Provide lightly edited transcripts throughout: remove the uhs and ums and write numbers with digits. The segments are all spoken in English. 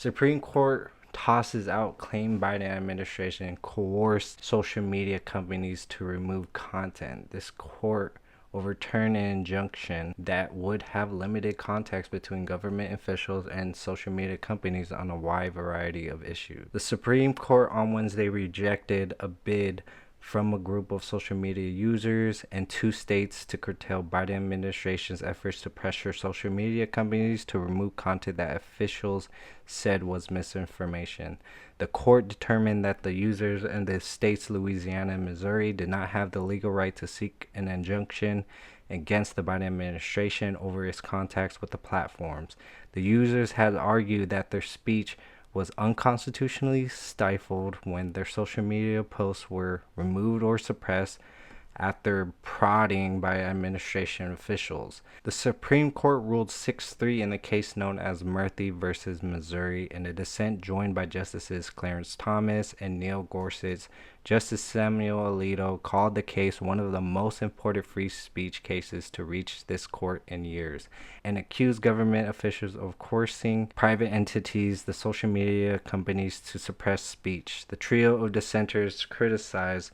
Supreme Court tosses out claim Biden administration coerced social media companies to remove content. This court overturned an injunction that would have limited contacts between government officials and social media companies on a wide variety of issues. The Supreme Court on Wednesday rejected a bid from a group of social media users and 2 states to curtail Biden administration's efforts to pressure social media companies to remove content that officials said was misinformation. The court determined that the users in the states Louisiana and Missouri did not have the legal right to seek an injunction against the Biden administration over its contacts with the platforms. The users had argued that their speech was unconstitutionally stifled when their social media posts were removed or suppressed after prodding by administration officials. The Supreme Court ruled 6-3 in the case known as Murphy versus Missouri in a dissent joined by Justices Clarence Thomas and Neil Gorsuch. Justice Samuel Alito called the case one of the most important free speech cases to reach this court in years, and accused government officials of coercing private entities, the social media companies, to suppress speech. The trio of dissenters criticized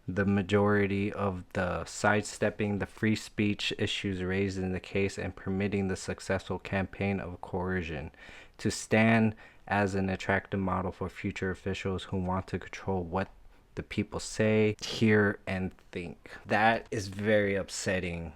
the majority of the sidestepping the free speech issues raised in the case and permitting the successful campaign of coercion to stand as an attractive model for future officials who want to control what the people say, hear, and think. That is very upsetting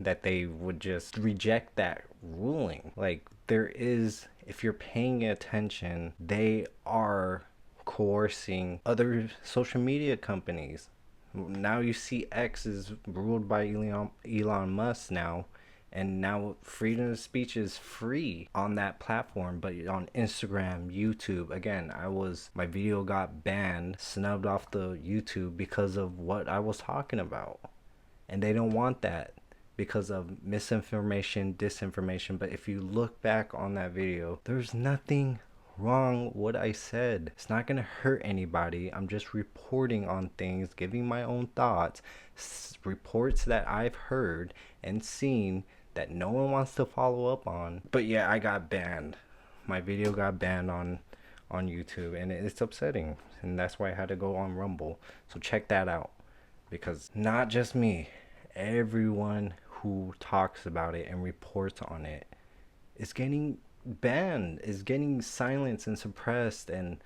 that they would just reject that ruling. Like, if you're paying attention, they are coercing other social media companies. Now you see X is ruled by Elon Musk now, and now freedom of speech is free on that platform. But on Instagram, YouTube, again, my video got banned, snubbed off the YouTube because of what I was talking about. And they don't want that because of misinformation, disinformation. But if you look back on that video, there's nothing wrong what I said. It's not gonna hurt anybody. I'm just reporting on things, giving my own thoughts, reports that I've heard and seen that no one wants to follow up on. But yeah, I got banned. My video got banned on YouTube, and it's upsetting, and that's why I had to go on Rumble. So check that out, because not just me, everyone who talks about it and reports on it is getting banned, is getting silenced and suppressed, and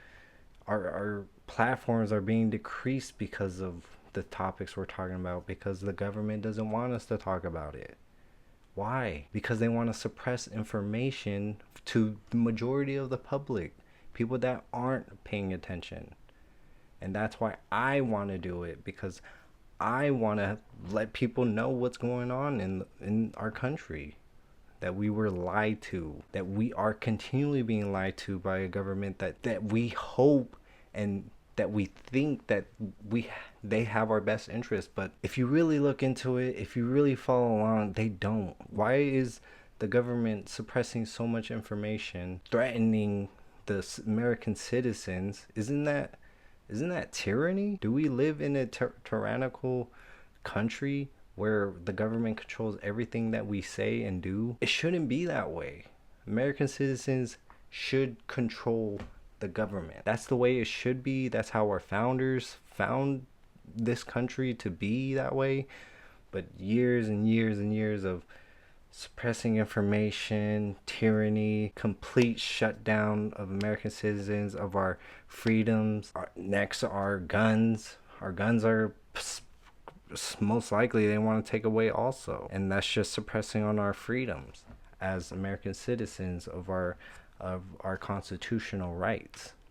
our platforms are being decreased because of the topics we're talking about, because the government doesn't want us to talk about it. Why? Because they want to suppress information to the majority of the public, people that aren't paying attention. And that's why I want to do it, because I want to let people know what's going on in our country. That we were lied to, that we are continually being lied to by a government that we hope and that we think that they have our best interest. But if you really look into it, if you really follow along, they don't. Why is the government suppressing so much information, threatening the American citizens? Isn't that tyranny? Do we live in a tyrannical country where the government controls everything that we say and do? It shouldn't be that way. American citizens should control the government. That's the way it should be. That's how our founders found this country to be that way. But years and years and years of suppressing information, tyranny, complete shutdown of American citizens, of our freedoms. Next, our guns. Our guns are most likely they want to take away also, and that's just suppressing on our freedoms as American citizens of our constitutional rights.